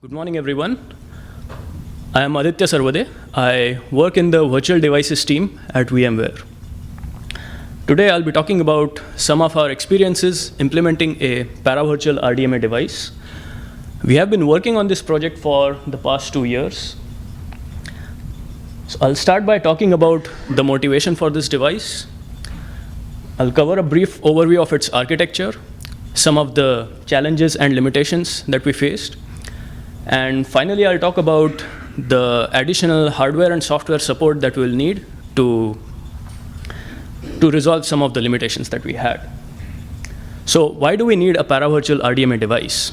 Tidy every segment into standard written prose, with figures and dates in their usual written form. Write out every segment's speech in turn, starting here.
Good morning, everyone. I am Aditya Sarwade. I work in the virtual devices team at VMWare. Today, I'll be talking about some of our experiences implementing a Paravirtual RDMA device. We have been working on this project for the past 2 years. So I'll start by talking about the motivation for this device. I'll cover a brief overview of its architecture, some of the challenges and limitations that we faced. And finally, I'll talk about the additional hardware and software support that we'll need to resolve some of the limitations that we had. So why do we need a Paravirtual RDMA device?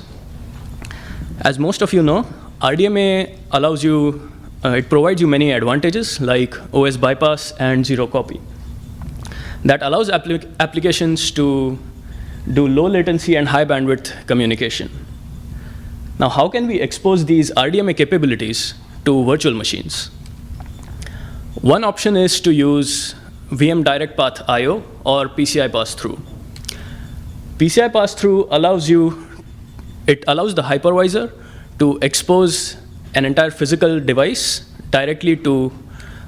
As most of you know, RDMA allows you, it provides you many advantages like OS bypass and zero copy. That allows applications to do low latency and high bandwidth communication. Now, how can we expose these RDMA capabilities to virtual machines? One option is to use VM Direct Path I/O or PCI pass-through. PCI pass-through allows the hypervisor to expose an entire physical device directly to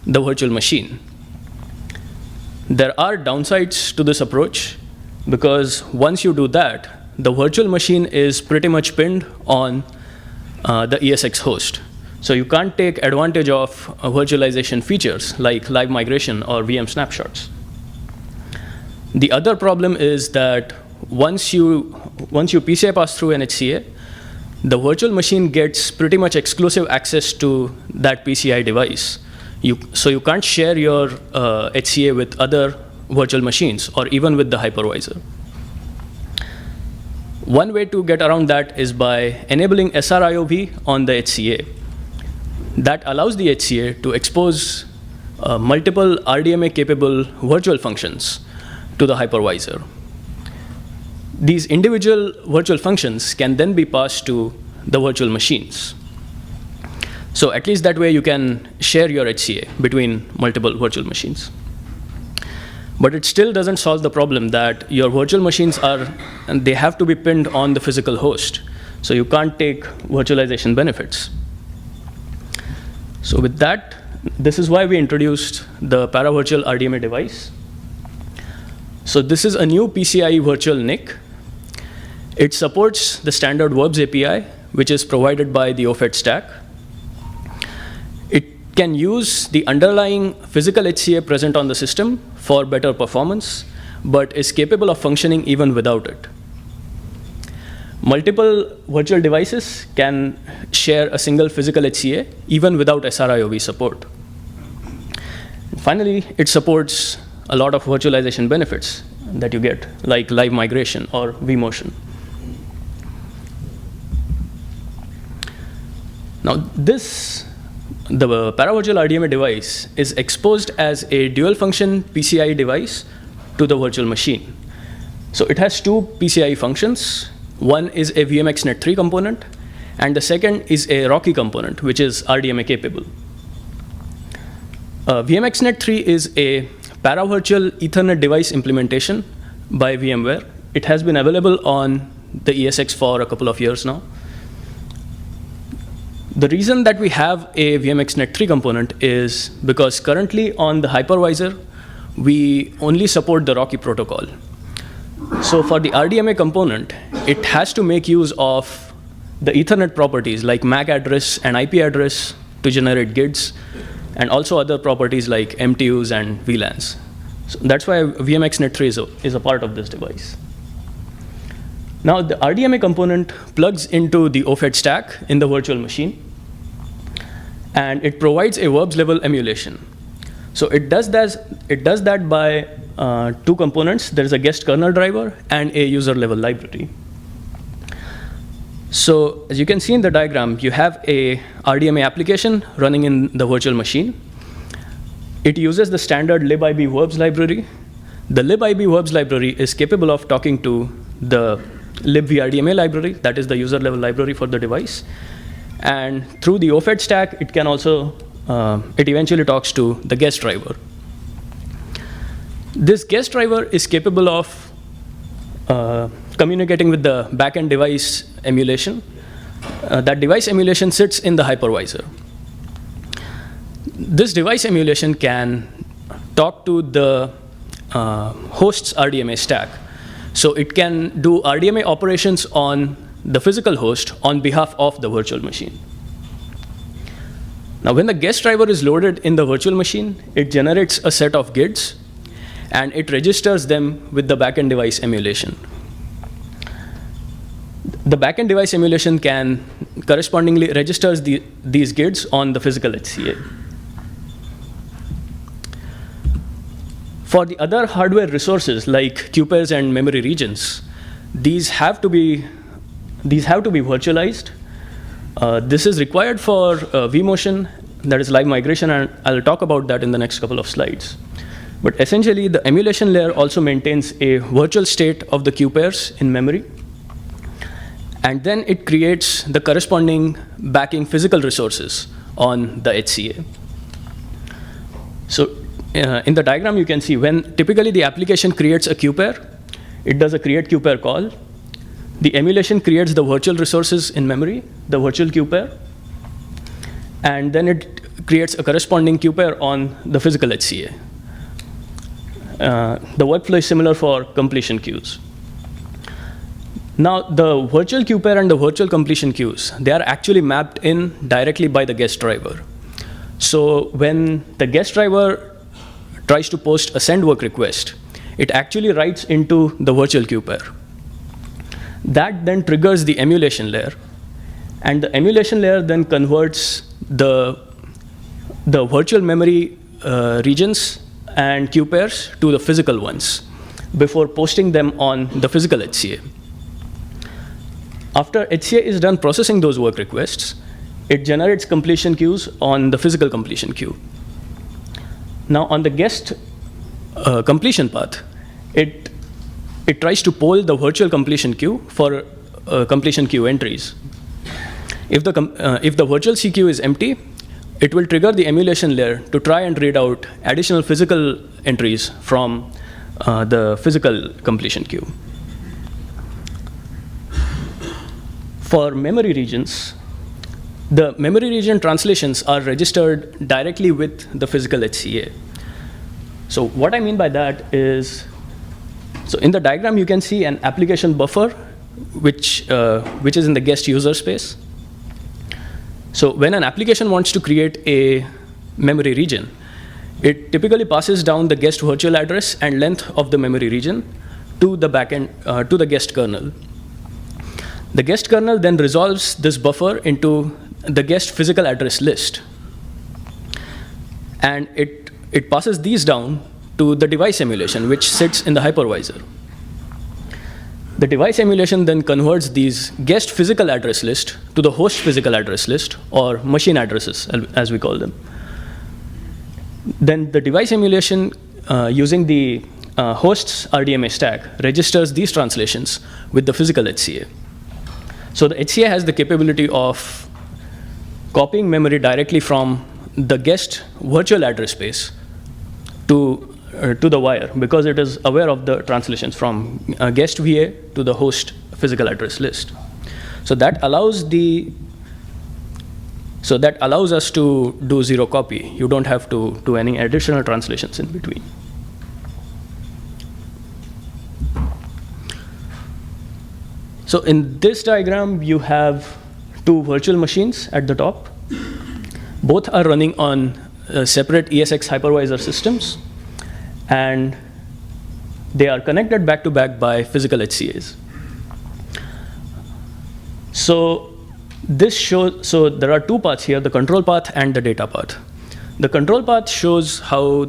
the virtual machine. There are downsides to this approach because once you do that, the virtual machine is pretty much pinned on the ESX host. So you can't take advantage of virtualization features like live migration or VM snapshots. The other problem is that once you PCI pass through an HCA, the virtual machine gets pretty much exclusive access to that PCI device. So you can't share your HCA with other virtual machines or even with the hypervisor. One way to get around that is by enabling SRIOV on the HCA. That allows the HCA to expose multiple RDMA-capable virtual functions to the hypervisor. These individual virtual functions can then be passed to the virtual machines. So at least that way you can share your HCA between multiple virtual machines. But it still doesn't solve the problem that your virtual machines they have to be pinned on the physical host. So you can't take virtualization benefits. So with that, this is why we introduced the Paravirtual RDMA device. So this is a new PCIe virtual NIC. It supports the standard verbs API, which is provided by the OFED stack. It can use the underlying physical HCA present on the system for better performance, but is capable of functioning even without it. Multiple virtual devices can share a single physical HCA even without SRIOV support. Finally, it supports a lot of virtualization benefits that you get, like live migration or VMOTION. Now, the Paravirtual RDMA device is exposed as a dual function PCIe device to the virtual machine. So it has two PCIe functions. One is a VMXNet3 component, and the second is a RoCE component, which is RDMA capable. VMXNet3 is a Paravirtual Ethernet device implementation by VMware. It has been available on the ESX for a couple of years now. The reason that we have a VMXNet3 component is because currently on the hypervisor, we only support the RoCE protocol. So for the RDMA component, it has to make use of the Ethernet properties like MAC address and IP address to generate GIDs, and also other properties like MTUs and VLANs. So that's why VMXNet3 is a part of this device. Now, the RDMA component plugs into the OFED stack in the virtual machine, and it provides a verbs level emulation. So it does that by two components. There's a guest kernel driver and a user level library. So as you can see in the diagram, you have a RDMA application running in the virtual machine. It uses the standard libIB verbs library. The libIB verbs library is capable of talking to the libvrdma library, that is the user level library for the device. And through the OFED stack, it can also, it eventually talks to the guest driver. This guest driver is capable of communicating with the backend device emulation that device emulation sits in the hypervisor. This device emulation can talk to the host's RDMA stack. So it can do RDMA operations on the physical host on behalf of the virtual machine. Now, when the guest driver is loaded in the virtual machine, it generates a set of GIDs, and it registers them with the backend device emulation. The backend device emulation can correspondingly registers these GIDs on the physical HCA. For the other hardware resources like Q pairs and memory regions, these have to be virtualized. This is required for VMOTION, that is live migration, and I'll talk about that in the next couple of slides. But essentially, the emulation layer also maintains a virtual state of the Q pairs in memory. And then it creates the corresponding backing physical resources on the HCA. So in the diagram, you can see when typically the application creates a Q pair, it does a create Q pair call. The emulation creates the virtual resources in memory, the virtual Q pair, and then it creates a corresponding Q pair on the physical HCA. The workflow is similar for completion queues. Now, the virtual Q pair and the virtual completion queues, they are actually mapped in directly by the guest driver. So when the guest driver tries to post a send work request, it actually writes into the virtual Q pair. That then triggers the emulation layer, and the emulation layer then converts the virtual memory regions and Q pairs to the physical ones before posting them on the physical HCA. After HCA is done processing those work requests, it generates completion queues on the physical completion queue. Now, on the guest completion path, it tries to poll the virtual completion queue for completion queue entries. If the virtual CQ is empty, it will trigger the emulation layer to try and read out additional physical entries from the physical completion queue. For memory regions, the memory region translations are registered directly with the physical HCA. So what I mean by that is, so in the diagram, you can see an application buffer, which is in the guest user space. So when an application wants to create a memory region, it typically passes down the guest virtual address and length of the memory region to the backend, to the guest kernel. The guest kernel then resolves this buffer into the guest physical address list. And it passes these down to the device emulation, which sits in the hypervisor. The device emulation then converts these guest physical address list to the host physical address list, or machine addresses, as we call them. Then the device emulation, using the host's RDMA stack, registers these translations with the physical HCA. So the HCA has the capability of copying memory directly from the guest virtual address space to the wire, because it is aware of the translations from guest VA to the host physical address list. So that allows us to do zero copy. You don't have to do any additional translations in between. So in this diagram, you have two virtual machines at the top. Both are running on separate ESX hypervisor systems, and they are connected back to back by physical HCAs. So this shows, so there are two paths here, the control path and the data path. The control path shows how,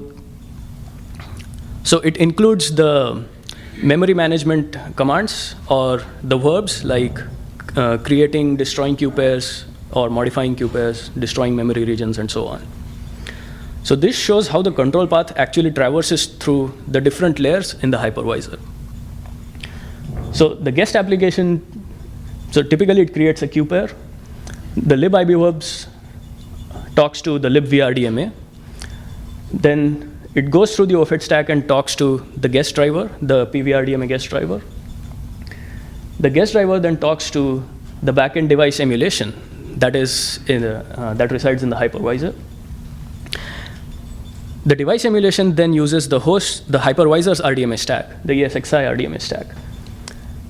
so it includes the memory management commands, or the verbs like creating, destroying Q pairs, or modifying Q pairs, destroying memory regions, and so on. So this shows how the control path actually traverses through the different layers in the hypervisor. So the guest application, so typically it creates a Q pair. The libIB verbs talks to the libVRDMA. Then it goes through the OFED stack and talks to the guest driver, the PVRDMA guest driver. The guest driver then talks to the backend device emulation that resides in the hypervisor. The device emulation then uses the hypervisor's RDMA stack, the ESXi RDMA stack.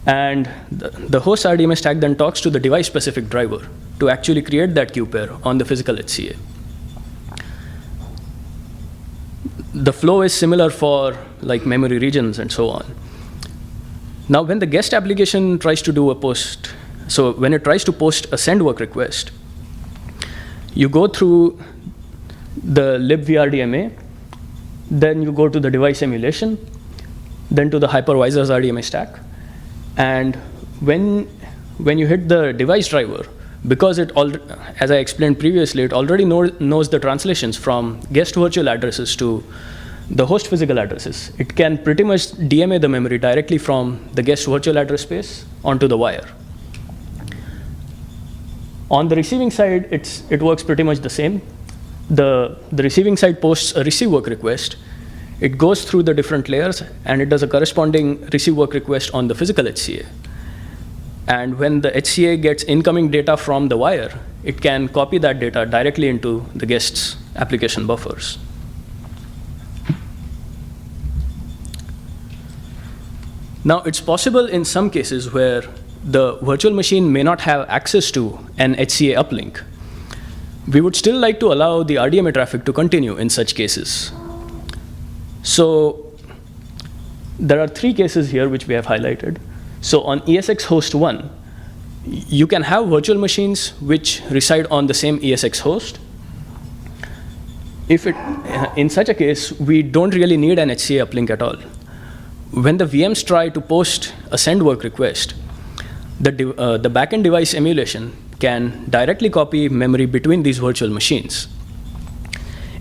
And the host RDMA stack then talks to the device-specific driver to actually create that queue pair on the physical HCA. The flow is similar for like memory regions and so on. Now, when the guest application tries to do a post, so when it tries to post a send work request, you go through the libvrdma, then you go to the device emulation, then to the hypervisor's RDMA stack. And when you hit the device driver, because as I explained previously, it already knows the translations from guest virtual addresses to the host physical addresses. It can pretty much DMA the memory directly from the guest virtual address space onto the wire. On the receiving side, it works pretty much the same. The receiving side posts a receive work request. It goes through the different layers, and it does a corresponding receive work request on the physical HCA. And when the HCA gets incoming data from the wire, it can copy that data directly into the guest's application buffers. Now, it's possible in some cases where the virtual machine may not have access to an HCA uplink. We would still like to allow the RDMA traffic to continue in such cases. So there are 3 cases here which we have highlighted. So on ESX host 1, you can have virtual machines which reside on the same ESX host. In such a case, we don't really need an HCA uplink at all. When the VMs try to post a send work request, the backend device emulation can directly copy memory between these virtual machines.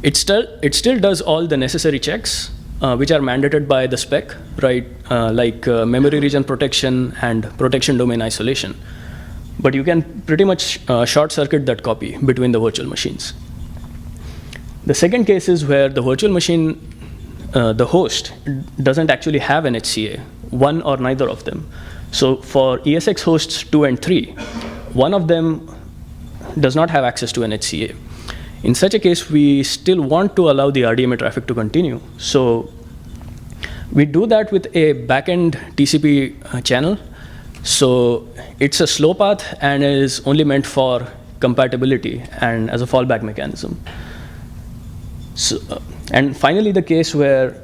It still does all the necessary checks, which are mandated by the spec, right? Like memory region protection and protection domain isolation. But you can pretty much short circuit that copy between the virtual machines. The second case is where the virtual machine, the host, doesn't actually have an HCA, one or neither of them. So for ESX hosts 2 and 3, one of them does not have access to an HCA. In such a case, we still want to allow the RDMA traffic to continue. So we do that with a backend TCP channel. So it's a slow path and is only meant for compatibility and as a fallback mechanism. So, and finally, the case where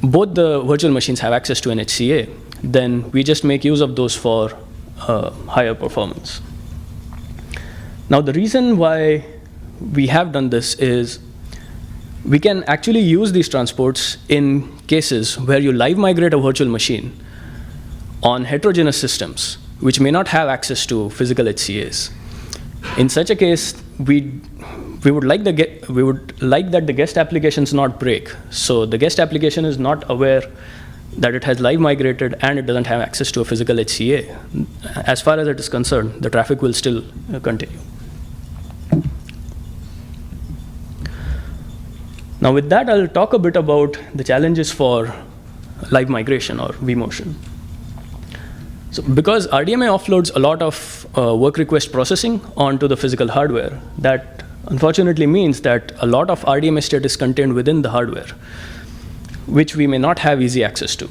both the virtual machines have access to an HCA, then we just make use of those for higher performance. Now, the reason why we have done this is we can actually use these transports in cases where you live migrate a virtual machine on heterogeneous systems, which may not have access to physical HCAs. In such a case, we would like that the guest applications not break. So the guest application is not aware that it has live migrated and it doesn't have access to a physical HCA. As far as it is concerned, the traffic will still continue. Now with that, I'll talk a bit about the challenges for live migration or VMOTION. So because RDMA offloads a lot of work request processing onto the physical hardware, that unfortunately means that a lot of RDMA state is contained within the hardware, which we may not have easy access to.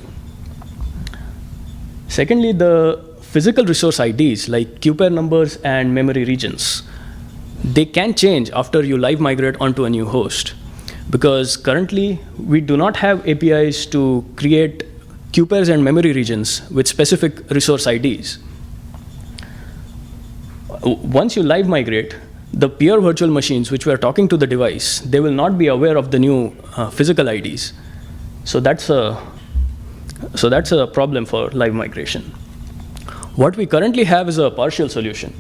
Secondly, the physical resource IDs, like queue pair numbers and memory regions, they can change after you live migrate onto a new host. Because currently, we do not have APIs to create queue pairs and memory regions with specific resource IDs. Once you live migrate, the peer virtual machines which were talking to the device, they will not be aware of the new physical IDs. So that's a problem for live migration. What we currently have is a partial solution.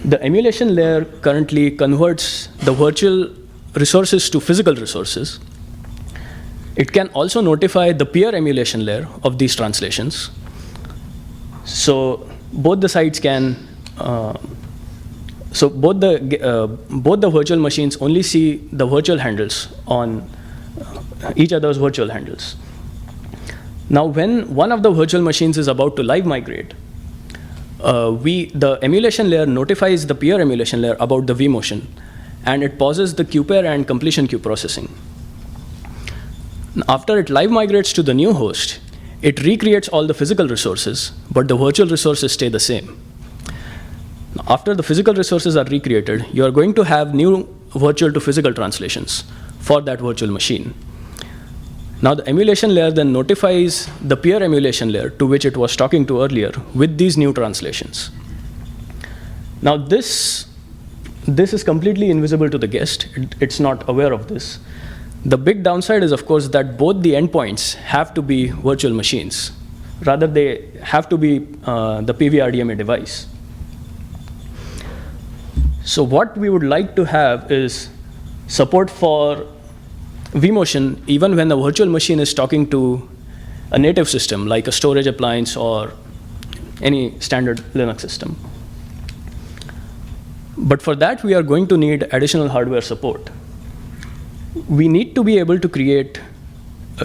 The emulation layer currently converts the virtual resources to physical resources. It can also notify the peer emulation layer of these translations. So both the sides can, both the virtual machines only see the virtual handles on each other's virtual handles. Now, when one of the virtual machines is about to live migrate, the emulation layer notifies the peer emulation layer about the VMOTION, and it pauses the queue pair and completion queue processing. After it live migrates to the new host, it recreates all the physical resources, but the virtual resources stay the same. After the physical resources are recreated, you are going to have new virtual to physical translations for that virtual machine. Now the emulation layer then notifies the peer emulation layer to which it was talking to earlier with these new translations. Now this is completely invisible to the guest. It's not aware of this. The big downside is, of course, that both the endpoints have to be virtual machines. Rather, they have to be the PV-RDMA device. So what we would like to have is support for VMOTION even when the virtual machine is talking to a native system, like a storage appliance or any standard Linux system. But for that, we are going to need additional hardware support. We need to be able to create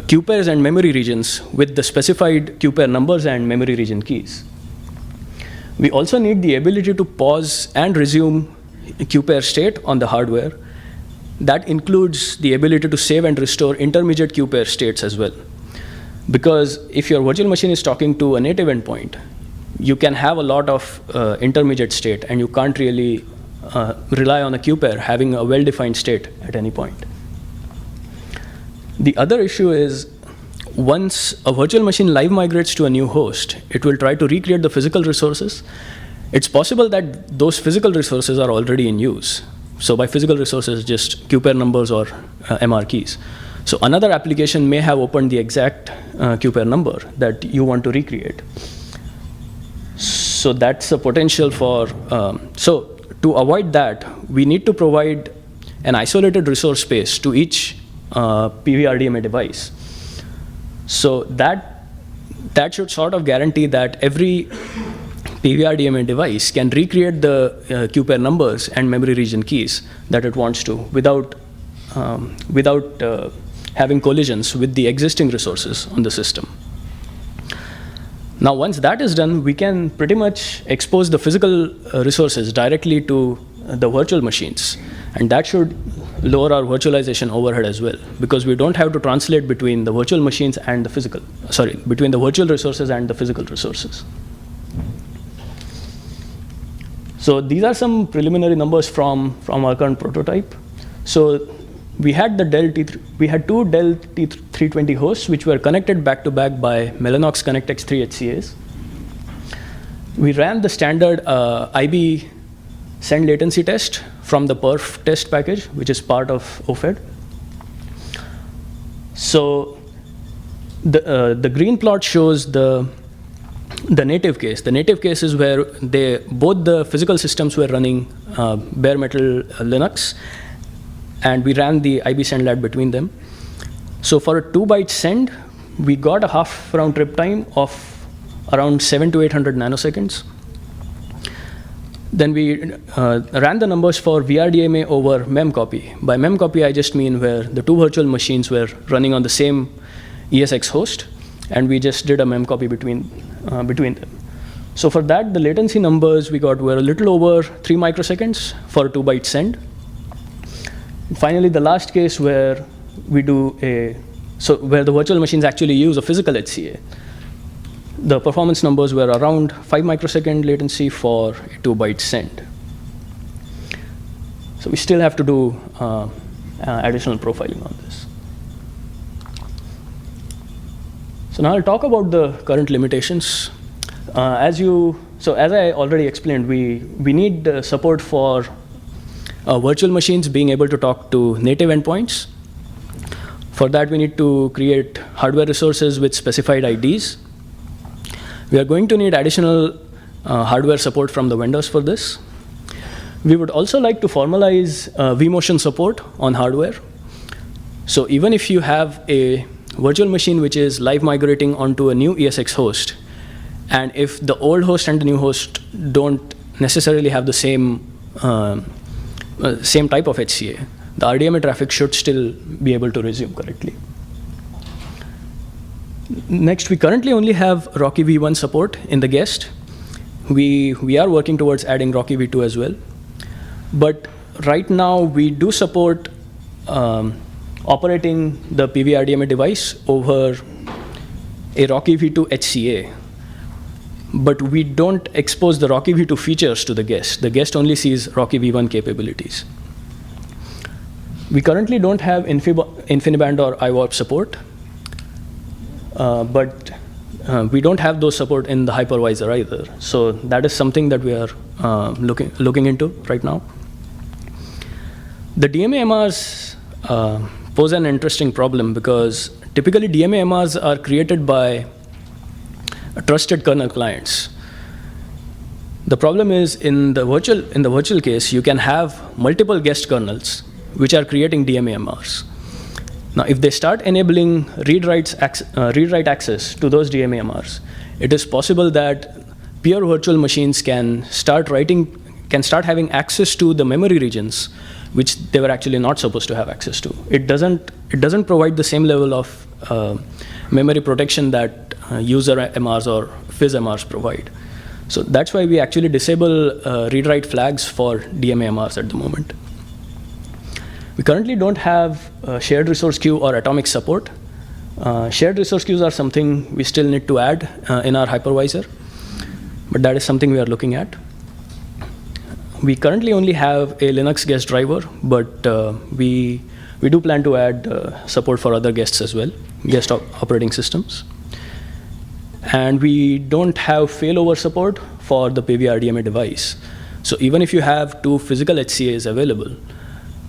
queue pairs and memory regions with the specified queue pair numbers and memory region keys. We also need the ability to pause and resume queue pair state on the hardware. That includes the ability to save and restore intermediate queue pair states as well. Because if your virtual machine is talking to a native endpoint, you can have a lot of intermediate state, and you can't really rely on a queue pair having a well-defined state at any point. The other issue is, once a virtual machine live migrates to a new host, it will try to recreate the physical resources. It's possible that those physical resources are already in use. So by physical resources, just queue pair numbers or MR keys. So another application may have opened the exact queue pair number that you want to recreate. So that's a potential for, so to avoid that, we need to provide an isolated resource space to each PV-RDMA device. So that should sort of guarantee that every PV-RDMA device can recreate the queue pair numbers and memory region keys that it wants to without having collisions with the existing resources on the system. Now, once that is done, we can pretty much expose the physical resources directly to the virtual machines. And that should lower our virtualization overhead as well, because we don't have to translate between the virtual machines and the physical, between the virtual resources and the physical resources. So these are some preliminary numbers from our current prototype. So we had two Dell T320 hosts, which were connected back to back by Mellanox ConnectX-3 HCAs. We ran the standard IB send latency test from the perf test package, which is part of OFED. So the green plot shows the native case. The native case is where both the physical systems were running bare metal Linux, and we ran the IB send lat between them. So for a 2-byte send, we got a half round trip time of around 700 to 800 nanoseconds. Then we ran the numbers for VRDMA over memcopy. By memcopy, I just mean where the two virtual machines were running on the same ESX host, and we just did a memcopy between them. So for that, the latency numbers we got were a little over 3 microseconds for a 2-byte send. Finally, the last case where we do where the virtual machines actually use a physical HCA, the performance numbers were around 5 microsecond latency for a 2-byte send. So we still have to do additional profiling on this. So now I'll talk about the current limitations. As I already explained, we need support for virtual machines being able to talk to native endpoints. For that, we need to create hardware resources with specified IDs. We are going to need additional hardware support from the vendors for this. We would also like to formalize VMOTION support on hardware. So even if you have a virtual machine which is live migrating onto a new ESX host, and if the old host and the new host don't necessarily have the same type of HCA, the RDMA traffic should still be able to resume correctly. Next, we currently only have Rocky V1 support in the guest. we are working towards adding ROCKY v2 as well. But right now, we do support operating the PV RDMA device over a ROCKY v2 HCA. But we don't expose the ROCKY v2 features to the guest. The guest only sees ROCKY v1 capabilities. We currently don't have InfiniBand or IWARP support, but we don't have those support in the hypervisor either. So that is something that we are looking into right now. The DMA MRs pose an interesting problem because typically DMA MRs are created by trusted kernel clients. The problem is in the virtual case, you can have multiple guest kernels which are creating DMA MRs. Now, if they start enabling read-write access to those DMA MRs, it is possible that pure virtual machines can start having access to the memory regions which they were actually not supposed to have access to. It doesn't provide the same level of memory protection that user MRs or Fizz MRs provide. So that's why we actually disable read-write flags for DMA MRs at the moment. We currently don't have shared resource queue or atomic support. Shared resource queues are something we still need to add in our hypervisor, but that is something we are looking at. We currently only have a Linux guest driver, but we do plan to add support for other guests as well, guest operating systems. And we don't have failover support for the PV RDMA device. So even if you have two physical HCAs available,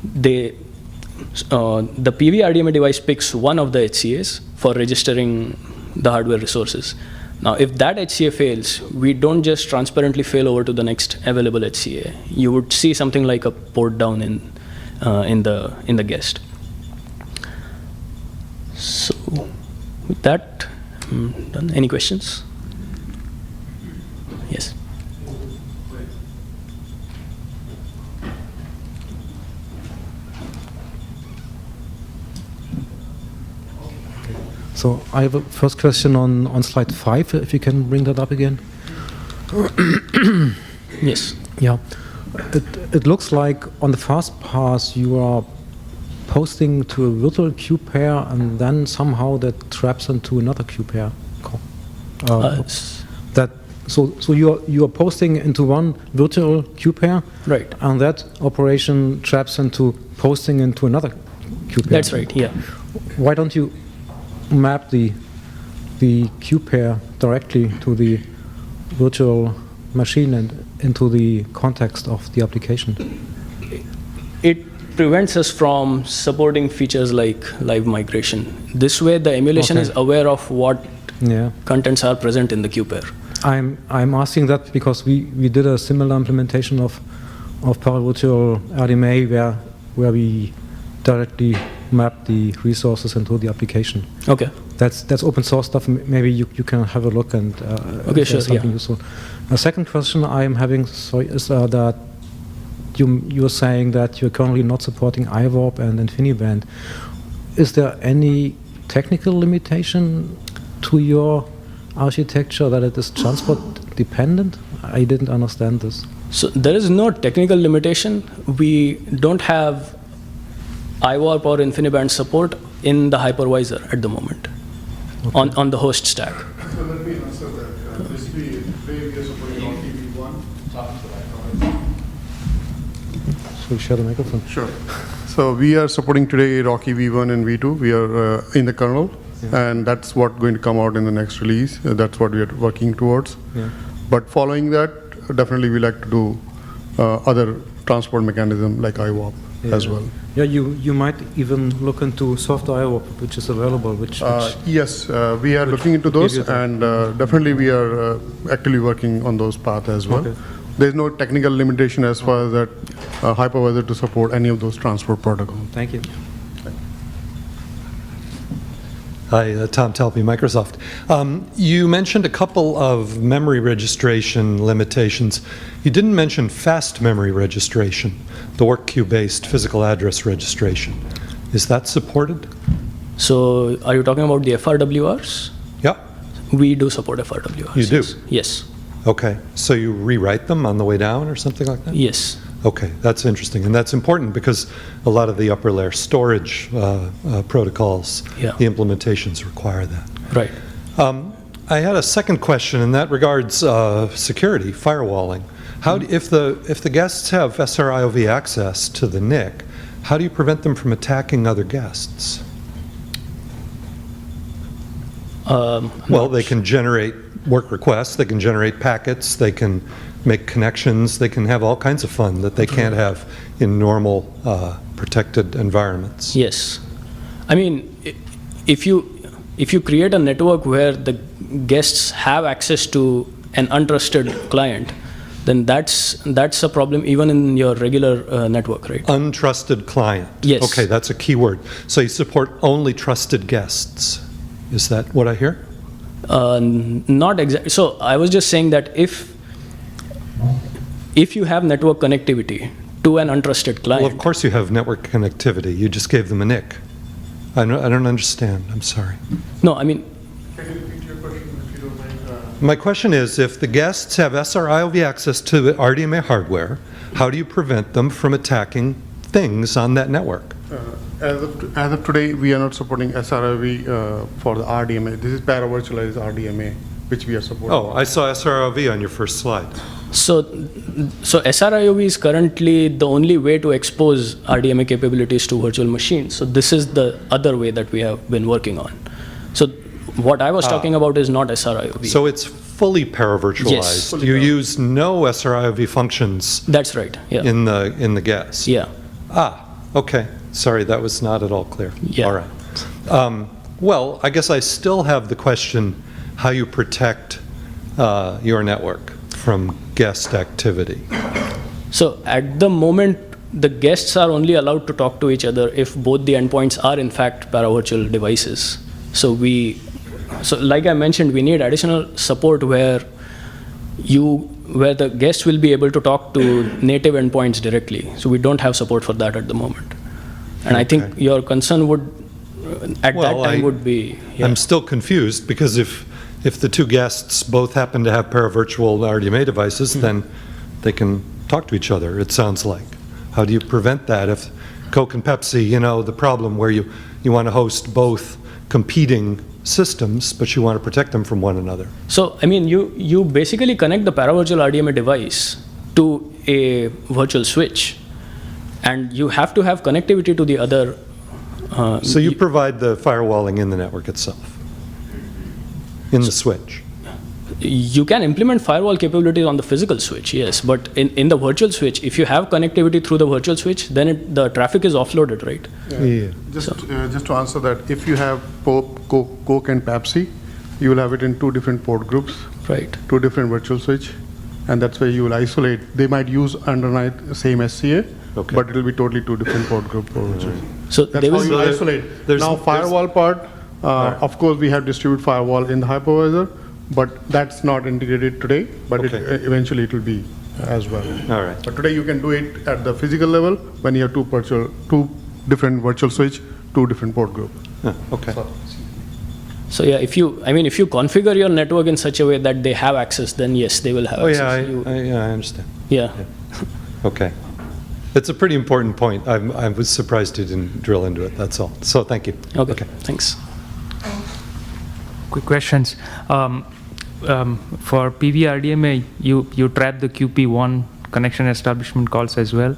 the PV RDMA device picks one of the HCAs for registering the hardware resources. Now, if that HCA fails, we don't just transparently fail over to the next available HCA. You would see something like a port down in the guest. So with that, I'm done. Any questions? Yes. So I have a first question on slide 5, if you can bring that up again. Yes. Yeah. It looks like on the fast pass you are posting to a virtual queue pair and then somehow that traps into another queue pair. So you are posting into one virtual queue pair, right? And that operation traps into posting into another queue pair. That's right. Yeah. Why don't you map the queue pair directly to the virtual machine and into the context of the application? It prevents us from supporting features like live migration. This way, the emulation is aware of what contents are present in the queue pair. I'm asking that because we did a similar implementation of Paravirtual RDMA where we directly map the resources into the application. Okay. That's open source stuff. Maybe you can have a look and okay, sure, something useful. A second question I'm having is that you're saying that you're currently not supporting IWARP and InfiniBand. Is there any technical limitation to your architecture that it is transport dependent? I didn't understand this. So there is no technical limitation. We don't have IWARP or InfiniBand support in the hypervisor at the moment, on the host stack. So let me answer that. Basically, today we are supporting ROCKY v1. So share the microphone. Sure. So we are supporting today ROCKY v1 and v2. We are in the kernel, and that's what's going to come out in the next release. That's what we are working towards. Yeah. But following that, definitely we like to do other transport mechanism like IWARP as well. Yeah, you might even look into soft IWARP, which is available. Yes, we are looking into those, and definitely we are actively working on those paths as well. Okay. There's no technical limitation as far as that hypervisor to support any of those transport protocols. Thank you. Hi, Tom Telpy, Microsoft. You mentioned a couple of memory registration limitations. You didn't mention fast memory registration, the work queue-based physical address registration. Is that supported? So are you talking about the FRWRs? Yeah. We do support FRWRs. You do? Yes. Okay, so you rewrite them on the way down or something like that? Yes. Okay, that's interesting, and that's important because a lot of the upper layer storage protocols, Yeah. the implementations require that. Right. I had a second question, and that regards security, firewalling. How do, if the guests have SRIOV access to the NIC, how do you prevent them from attacking other guests? Well, they can generate work requests, they can generate packets, they can make connections, they can have all kinds of fun that they can't have in normal protected environments. Yes. I mean, if you create a network where the guests have access to an untrusted client, then that's a problem even in your regular network, right? Untrusted client. Yes. Okay, that's a key word. So you support only trusted guests. Is that what I hear? Not exactly. So I was just saying that if you have network connectivity to an untrusted client. Well, of course you have network connectivity. You just gave them a NIC. I don't understand. I'm sorry. No, I mean. Can you repeat your question if you don't mind? My question is, if the guests have SRIOV access to the RDMA hardware, how do you prevent them from attacking things on that network? As of today, we are not supporting SRIOV for the RDMA. This is paravirtualized RDMA, which we are supporting. Oh, I saw SRIOV on your first slide. So SRIOV is currently the only way to expose RDMA capabilities to virtual machines. So this is the other way that we have been working on. So what I was talking about is not SRIOV. So it's fully paravirtualized. Yes. Fully You use no SRIOV functions That's right. Yeah. in the guest. Yeah. Okay. Sorry, that was not at all clear. Yeah. All right. Well, I guess I still have the question how you protect your network from guest activity. So at the moment, the guests are only allowed to talk to each other if both the endpoints are in fact paravirtual devices. So like I mentioned, we need additional support where the guest will be able to talk to native endpoints directly. So we don't have support for that at the moment. And I think your concern would, at that time, would be. Yeah. I'm still confused because if the two guests both happen to have paravirtual RDMA devices, then they can talk to each other, it sounds like. How do you prevent that? If Coke and Pepsi, the problem where you want to host both competing systems, but you want to protect them from one another. So, I mean, you basically connect the paravirtual RDMA device to a virtual switch, and you have to have connectivity to the other. So you provide the firewalling in the network itself, in the switch. You can implement firewall capabilities on the physical switch, yes, but in the virtual switch, if you have connectivity through the virtual switch, then the traffic is offloaded, right? Yeah. Just to answer that, if you have Coke and Pepsi, you will have it in two different port groups, Right. two different virtual switch, and that's why you will isolate. They might use underneath same SCA, Okay. but it will be totally two different port group for virtual. So That's there how was you isolate. Now firewall part, of course we have distributed firewall in the hypervisor, but that's not integrated today, but Okay. eventually it will be as well. All right. But today you can do it at the physical level when you have two different virtual switch, two different port group. Okay. So yeah, if you configure your network in such a way that they have access, then yes, they will have Oh yeah, access. I understand. Yeah. Okay. It's a pretty important point. I was surprised you didn't drill into it, that's all. So thank you. Okay. Thanks. Quick questions. For PVRDMA, you trap the QP1 connection establishment calls as well?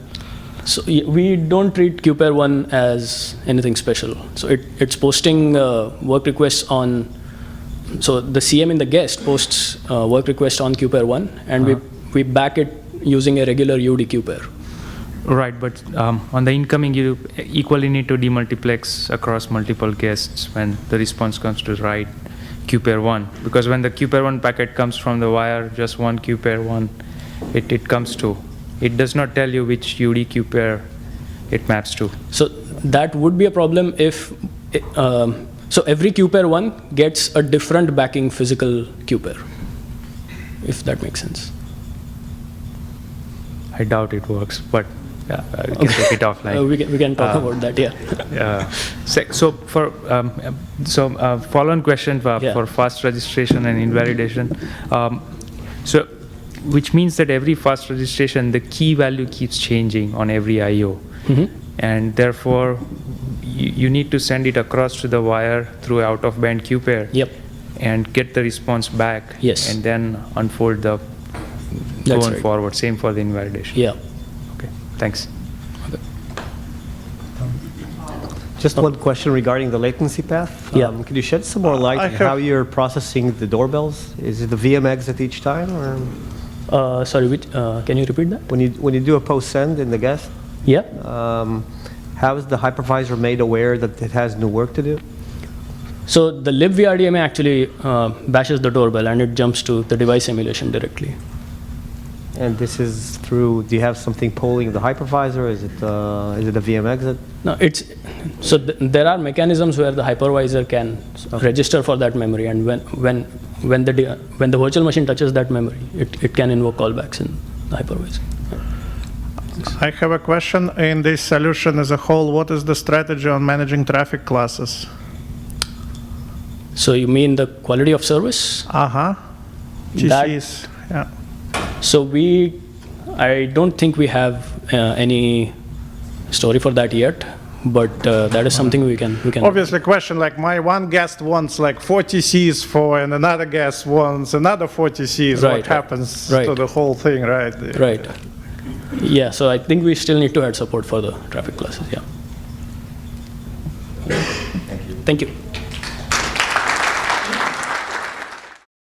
So we don't treat QPR1 as anything special. So it's posting work requests on, so the CM in the guest posts work request on QPR1, and we back it using a regular UD QPR. Right, but on the incoming, you equally need to demultiplex across multiple guests when the response comes to write QPR1. Because when the QPR1 packet comes from the wire, just one QPR1, it comes to. It does not tell you which UD QPR it maps to. So that would be a problem if, so every QPR1 gets a different backing physical QPR, if that makes sense. I doubt it works, but yeah, we can take it offline. We can talk about that, yeah. So for follow-on question for fast registration and invalidation. So which means that every fast registration, the key value keeps changing on every I/O, and therefore you need to send it across to the wire through out-of-band Q pair. Yep. And get the response back. Yes. And then unfold the That's going right. forward. Same for the invalidation. Yeah. Okay. Thanks. Just one question regarding the latency path. Yeah. Could you shed some more light I on have- how you're processing the doorbells? Is it the VM exit each time, or Sorry, can you repeat that? when you do a post send in the guest? Yeah. How is the hypervisor made aware that it has new work to do? So the libVRDMA actually bashes the doorbell and it jumps to the device emulation directly. And this is through, do you have something polling the hypervisor? Is it a VM exit? No, there are mechanisms where the hypervisor can register for that memory, and when the virtual machine touches that memory, it can invoke callbacks in the hypervisor. I have a question. In this solution as a whole, what is the strategy on managing traffic classes? So you mean the quality of service? TCs, yeah. So I don't think we have any story for that yet, but that is something we can. Obviously, question like my one guest wants like 4 TCs for, and another guest wants another 4 TCs. Right, What happens right. to the whole thing, right? Right. Yeah, so I think we still need to add support for the traffic classes, yeah. Thank you.